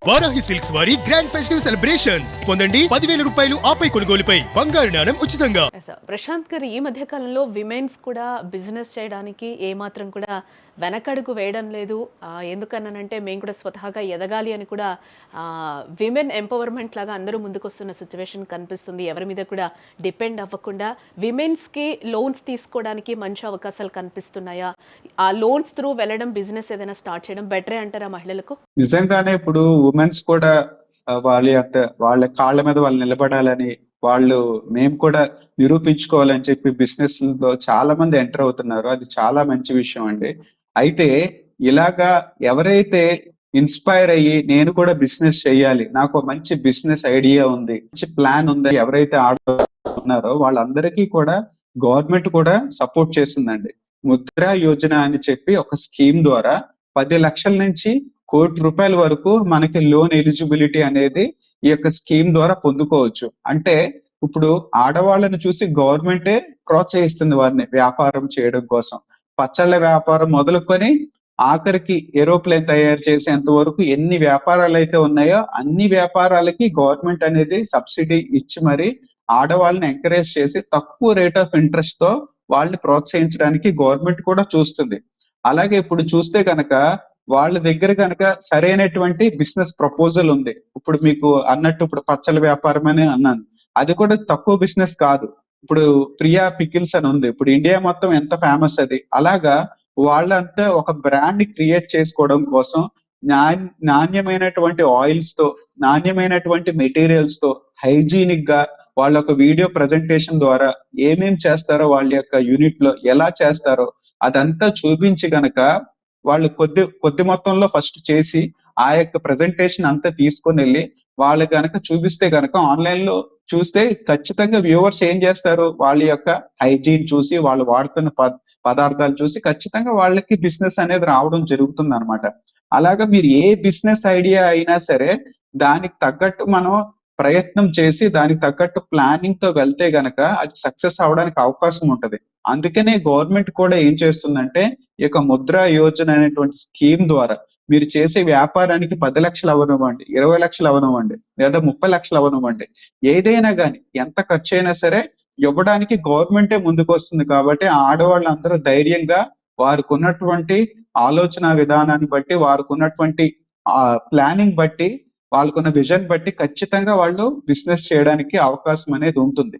Varahi silks వారి grand festive celebrations పొందండి 10,000 రూపాయలు ఆపై కొనుగోలుపై బంగారు నాణెం ఉచితంగా. ప్రశాంత్ గారు ఈ మధ్య కాలంలో విమెన్స్ కూడా బిజినెస్ చేయడానికి ఏమాత్రం కూడా వెనకడుగు వేయడం లేదు. ఎందుకన్నానంటే మేము కూడా స్వతహాగా ఎదగాలి అని కూడా విమెన్ ఎంపవర్మెంట్ లాగా అందరూ ముందుకొస్తున్న సిచ్యువేషన్ కనిపిస్తుంది. ఎవరి మీద కూడా డిపెండ్ అవ్వకుండా విమెన్స్కి లోన్స్ తీసుకోవడానికి మంచి అవకాశాలు కనిపిస్తున్నాయా? ఆ లోన్స్ త్రూ వెళ్ళడం, బిజినెస్ ఏదైనా స్టార్ట్ చేయడం బెటరే అంటారా మహిళలకు? నిజంగానే ఇప్పుడు ఉమెన్స్ కూడా వాళ్ళ కాళ్ళ మీద వాళ్ళు నిలబడాలని, మేము కూడా నిరూపించుకోవాలని చెప్పి బిజినెస్ లో చాలా మంది ఎంటర్ అవుతున్నారు. అది చాలా మంచి విషయం అండి. అయితే ఇలాగా ఎవరైతే ఇన్స్పైర్ అయ్యి నేను కూడా బిజినెస్ చేయాలి, నాకు మంచి బిజినెస్ ఐడియా ఉంది, మంచి ప్లాన్ ఉంది, ఎవరైతే ఆడుతున్నారో వాళ్ళందరికీ కూడా గవర్నమెంట్ కూడా సపోర్ట్ చేస్తుందండి. ముద్రా యోజన అని చెప్పి ఒక స్కీమ్ ద్వారా 10 లక్షల నుంచి ₹1,00,00,000 వరకు మనకి లోన్ ఎలిజిబిలిటీ అనేది ఈ యొక్క స్కీమ్ ద్వారా పొందుకోవచ్చు. అంటే ఇప్పుడు ఆడవాళ్ళని చూసి గవర్నమెంటే ప్రోత్సహిస్తుంది వారిని వ్యాపారం చేయడం కోసం. పచ్చళ్ళ వ్యాపారం మొదలుకొని ఆఖరికి ఏరోప్లేన్ తయారు చేసేంత వరకు ఎన్ని వ్యాపారాలు అయితే ఉన్నాయో అన్ని వ్యాపారాలకి గవర్నమెంట్ అనేది సబ్సిడీ ఇచ్చి మరి ఆడవాళ్ళని ఎంకరేజ్ చేసి తక్కువ రేట్ ఆఫ్ ఇంట్రెస్ట్ తో వాళ్ళని ప్రోత్సహించడానికి గవర్నమెంట్ కూడా చూస్తుంది. అలాగే ఇప్పుడు చూస్తే కనుక వాళ్ళ దగ్గర కనుక సరైనటువంటి బిజినెస్ ప్రపోజల్ ఉంది. ఇప్పుడు మీకు అన్నట్టు ఇప్పుడు పచ్చళ్ళ వ్యాపారం అని అన్నాను, అది కూడా తక్కువ బిజినెస్ కాదు. ఇప్పుడు ప్రియా పికిల్స్ అని ఉంది, ఇప్పుడు ఇండియా మొత్తం ఎంత ఫేమస్ అది. అలాగా వాళ్ళంతా ఒక బ్రాండ్ ని క్రియేట్ చేసుకోవడం కోసం నాణ్యమైనటువంటి ఆయిల్స్ తో, నాణ్యమైనటువంటి మెటీరియల్స్ తో, హైజీనిక్ గా వాళ్ళ ఒక వీడియో ప్రజెంటేషన్ ద్వారా ఏమేం చేస్తారో, వాళ్ళ యొక్క యూనిట్ లో ఎలా చేస్తారో అదంతా చూపించి గనక వాళ్ళు కొద్ది మొత్తంలో ఫస్ట్ చేసి ఆ యొక్క ప్రెజెంటేషన్ అంతా తీసుకొని వెళ్ళి వాళ్ళు కనుక చూపిస్తే కనుక ఆన్లైన్ లో చూస్తే ఖచ్చితంగా వ్యూవర్స్ ఏం చేస్తారు, వాళ్ళ యొక్క హైజీన్ చూసి, వాళ్ళు వాడుతున్న పదార్థాలు చూసి ఖచ్చితంగా వాళ్ళకి బిజినెస్ అనేది రావడం జరుగుతుంది అనమాట. అలాగా మీరు ఏ బిజినెస్ ఐడియా అయినా సరే దానికి తగ్గట్టు మనం ప్రయత్నం చేసి దానికి తగ్గట్టు ప్లానింగ్ తో వెళ్తే గనక అది సక్సెస్ అవడానికి అవకాశం ఉంటది. అందుకనే గవర్నమెంట్ కూడా ఏం చేస్తుందంటే ఈ యొక్క ముద్రా యోజన అనేటువంటి స్కీమ్ ద్వారా మీరు చేసే వ్యాపారానికి 10 లక్షలు అవనివ్వండి, 20 లక్షలు అవనివ్వండి, లేదా 30 లక్షలు అవనివ్వండి, ఏదైనా కానీ ఎంత ఖర్చు అయినా సరే ఇవ్వడానికి గవర్నమెంటే ముందుకు వస్తుంది. కాబట్టి ఆడవాళ్ళందరూ ధైర్యంగా వారికి ఉన్నటువంటి ఆలోచన విధానాన్ని బట్టి, వారికి ఉన్నటువంటి ప్లానింగ్ బట్టి, వాళ్ళకున్న విజన్ బట్టి ఖచ్చితంగా వాళ్ళు బిజినెస్ చేయడానికి అవకాశం అనేది ఉంటుంది.